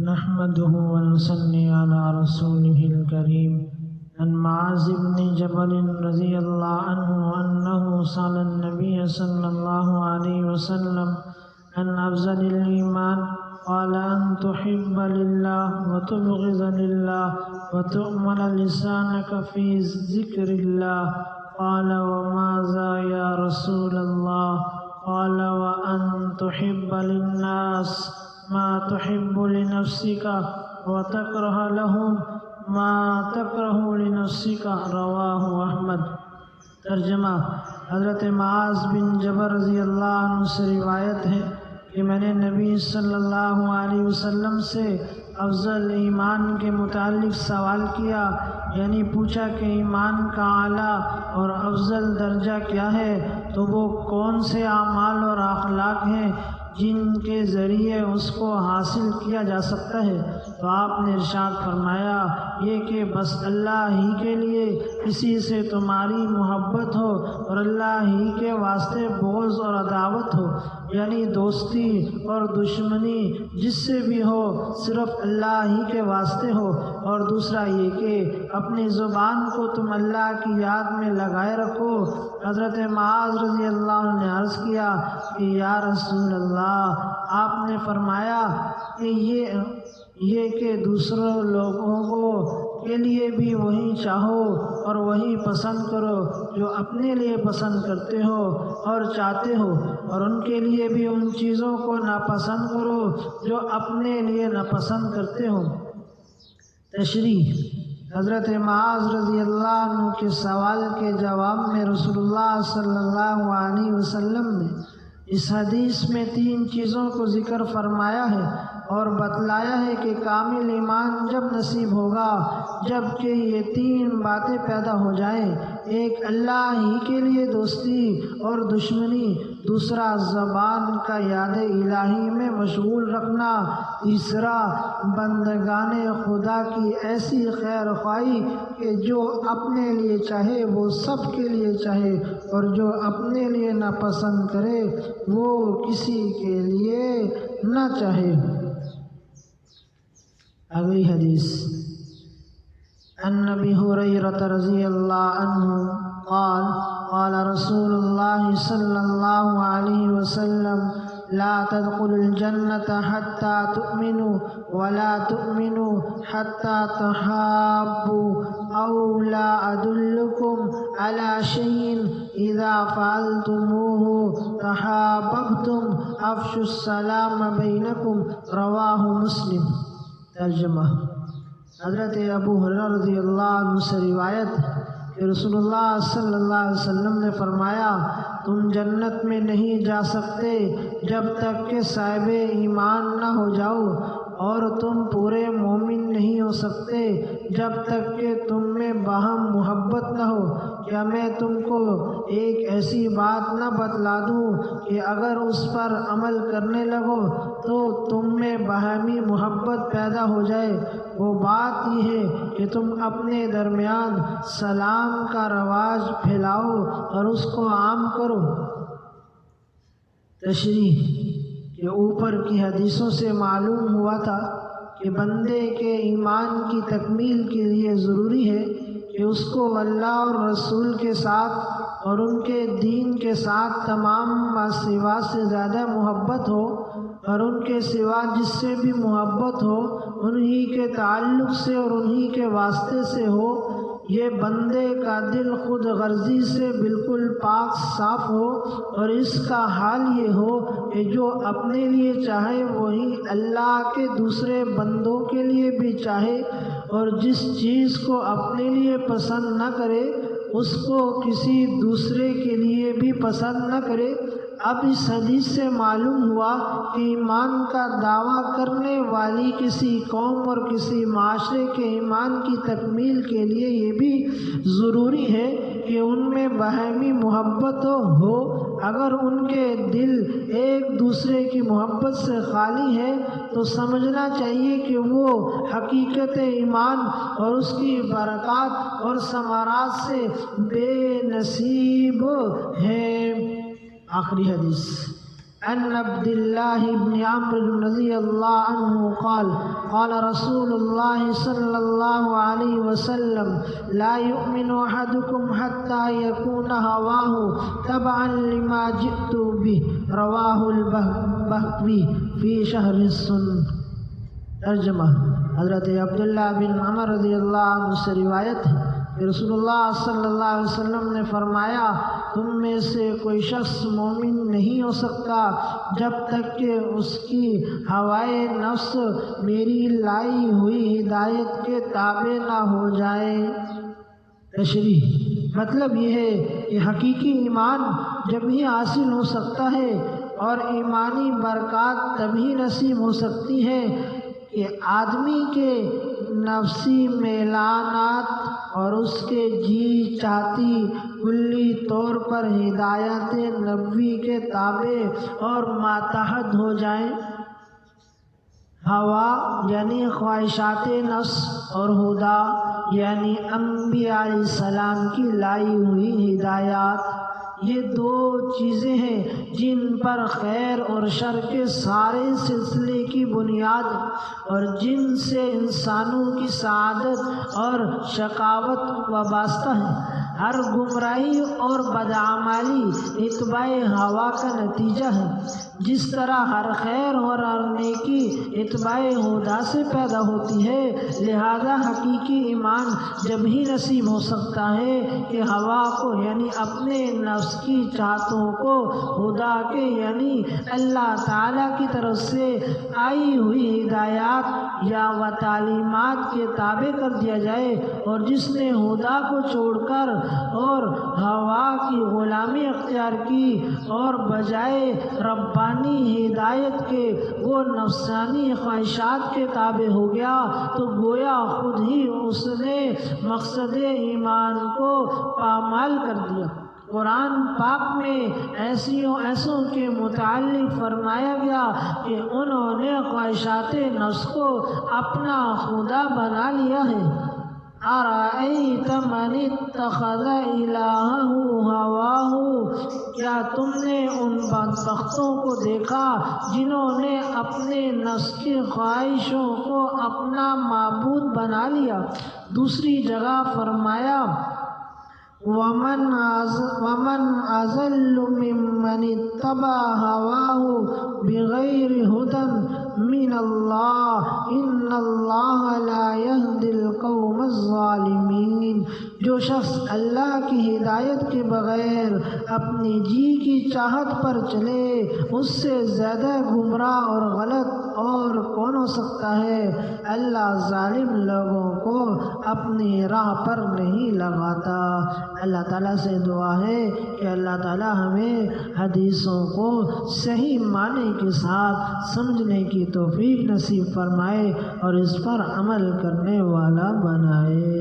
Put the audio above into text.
نحمده ونصلي على رسوله الكريم عن معاذ بن جبل رضي الله عنه أنه سأل النبي صلى الله عليه وسلم عن أفضل الإيمان قال أن تحب لله وتبغض لله وتؤمن لسانك في ذكر الله قال وماذا يا رسول الله قال وأن تحب للناس ما تحب لنفسك وتكره لهم ما تكره لنفسك رواہ احمد۔ ترجمہ: حضرت معاذ بن جبل رضی اللہ عنہ سے روایت ہے کہ میں نے نبی صلی اللہ علیہ وسلم سے افضل ایمان کے متعلق سوال کیا، یعنی پوچھا کہ ایمان کا اعلیٰ اور افضل درجہ کیا ہے، تو وہ کون سے اعمال اور اخلاق ہیں جن کے ذریعے اس کو حاصل کیا جا سکتا ہے؟ تو آپ نے ارشاد فرمایا یہ کہ بس اللہ ہی کے لیے کسی سے تمہاری محبت ہو اور اللہ ہی کے واسطے بغض اور عداوت ہو، یعنی دوستی اور دشمنی جس سے بھی ہو صرف اللہ ہی کے واسطے ہو، اور دوسرا یہ کہ اپنی زبان کو تم اللہ کی یاد میں لگائے رکھو۔ حضرت معاذ رضی اللہ عنہ نے عرض کیا کہ یا رسول اللہ، آپ نے فرمایا کہ یہ کہ دوسروں لوگوں کے لیے بھی وہی چاہو اور وہی پسند کرو جو اپنے لیے پسند کرتے ہو اور چاہتے ہو، اور ان کے لیے بھی ان چیزوں کو ناپسند کرو جو اپنے لیے ناپسند کرتے ہو۔ تشریح: حضرت معاذ رضی اللہ عنہ کے سوال کے جواب میں رسول اللہ صلی اللہ علیہ وسلم نے اس حدیث میں 3 چیزوں کو ذکر فرمایا ہے اور بتلایا ہے کہ کامل ایمان جب نصیب ہوگا جب کہ یہ 3 باتیں پیدا ہو جائیں: ایک، اللہ ہی کے لیے دوستی اور دشمنی; دوسرا، زبان کا یاد الہی میں مشغول رکھنا; تیسرا، بندگان خدا کی ایسی خیر خواہی کہ جو اپنے لیے چاہے وہ سب کے لیے چاہے، اور جو اپنے لیے ناپسند کرے وہ کسی کے لیے نہ چاہے۔ اگلی حدیث: عن ابی ہریرہ رضی اللہ عنہ قال قال رسول اللہ صلی اللہ علیہ وسلم لا تدخلوا الجنة حتى تؤمنوا ولا تؤمنوا حتى تحابوا أو لا أدلكم على شيء إذا فعلتموه تحاببتم أفشوا السلام بينكم رواہ مسلم۔ ترجمہ: حضرت ابو ہریرہ رضی اللہ عنہ سے روایت کہ رسول اللہ صلی اللہ علیہ وسلم نے فرمایا تم جنت میں نہیں جا سکتے جب تک کہ صاحب ایمان نہ ہو جاؤ، اور تم پورے مومن نہیں ہو سکتے جب تک کہ تم میں باہم محبت نہ ہو۔ کیا میں تم کو ایک ایسی بات نہ بتلا دوں کہ اگر اس پر عمل کرنے لگو تو تم میں باہمی محبت پیدا ہو جائے؟ وہ بات یہ ہے کہ تم اپنے درمیان سلام کا رواج پھیلاؤ اور اس کو عام کرو۔ تشریح: کہ اوپر کی حدیثوں سے معلوم ہوا تھا کہ بندے کے ایمان کی تکمیل کے لیے ضروری ہے کہ اس کو اللہ اور رسول کے ساتھ اور ان کے دین کے ساتھ تمام سوا سے زیادہ محبت ہو، اور ان کے سوا جس سے بھی محبت ہو انہی کے تعلق سے اور انہی کے واسطے سے ہو۔ یہ بندے کا دل خود غرضی سے بالکل پاک صاف ہو، اور اس کا حال یہ ہو کہ جو اپنے لیے چاہے وہی اللہ کے دوسرے بندوں کے لیے بھی چاہے، اور جس چیز کو اپنے لیے پسند نہ کرے اس کو کسی دوسرے کے لیے بھی پسند نہ کرے۔ اب اس حدیث سے معلوم ہوا کہ ایمان کا دعویٰ کرنے والی کسی قوم اور کسی معاشرے کے ایمان کی تکمیل کے لیے یہ بھی ضروری ہے کہ ان میں باہمی محبت ہو۔ اگر ان کے دل ایک دوسرے کی محبت سے خالی ہے تو سمجھنا چاہیے کہ وہ حقیقت ایمان اور اس کی برکات اور ثمرات سے بے نصیب ہیں۔ آخری حدیث: عن عبد الله بن عمرو رضي الله عنه قال قال رسول الله صلى الله عليه وسلم لا يؤمن أحدكم حتى يكون هواه تبعا لما جئت به رواه البخاري في شهر السنة. ترجمہ: حضرت عبداللہ بن عمر رضی اللہ عنہ سے روایت ہے کہ رسول اللہ صلی اللہ علیہ وسلم نے فرمایا، تم میں سے کوئی شخص مومن نہیں ہو سکتا جب تک کہ اس کی ہوائے نفس میری لائی ہوئی ہدایت کے تابع نہ ہو جائے۔ تشریح: مطلب یہ ہے کہ حقیقی ایمان جب ہی حاصل ہو سکتا ہے اور ایمانی برکات تبھی نصیب ہو سکتی ہے کہ آدمی کے نفسی میلانات اور اس کے جی چاہتی کلی طور پر ہدایت نبوی کے تابع اور ماتحت ہو جائیں۔ ہوا یعنی خواہشات نفس اور ہدا یعنی انبیاء علیہ السلام کی لائی ہوئی ہدایات، یہ دو چیزیں ہیں جن پر خیر اور شر کے سارے سلسلے کی بنیاد اور جن سے انسانوں کی سعادت اور شقاوت وابستہ ہے۔ ہر گمراہی اور بدعمالی اتباع ہوا کا نتیجہ ہے، جس طرح ہر خیر اور ہر نیکی اتباع ہدا سے پیدا ہوتی ہے۔ لہذا حقیقی ایمان جب ہی نصیب ہو سکتا ہے کہ ہوا کو یعنی اپنے نفس کی چاہتوں کو خدا کے یعنی اللہ تعالیٰ کی طرف سے آئی ہوئی ہدایات یا و تعلیمات کے تابع کر دیا جائے، اور جس نے خدا کو چھوڑ کر اور ہوا کی غلامی اختیار کی اور بجائے ربانی ہدایت کے وہ نفسانی خواہشات کے تابع ہو گیا، تو گویا خود ہی اس نے مقصد ایمان کو پامال کر دیا۔ قرآن پاک میں ایسوں کے متعلق فرمایا گیا کہ انہوں نے خواہشات نفس کو اپنا خدا بنا لیا ہے۔ أَرَأَيْتَ مَنِ اتَّخَذَ إِلَٰهَهُ هَوَاهُ، کیا تم نے ان بدبختوں کو دیکھا جنہوں نے اپنے نفس کی خواہشوں کو اپنا معبود بنا لیا۔ دوسری جگہ فرمایا وَمَنْ أَضَلُّ مِمَّنِ اتَّبَعَ هَوَاهُ بِغَيْرِ هُدًى مِّنَ اللَّهِ إِنَّ اللَّهَ لَا يَهْدِي الْقَوْمَ الظَّالِمِينَ۔ جو شخص اللہ کی ہدایت کے بغیر اپنی جی کی چاہت پر چلے، اس سے زیادہ گمراہ اور غلط اور کون ہو سکتا ہے؟ اللہ ظالم لوگوں کو اپنی راہ پر نہیں لگاتا۔ اللہ تعالیٰ سے دعا ہے کہ اللہ تعالیٰ ہمیں حدیثوں کو صحیح معنی کے ساتھ سمجھنے کی توفیق نصیب فرمائے اور اس پر عمل کرنے والا بنائے۔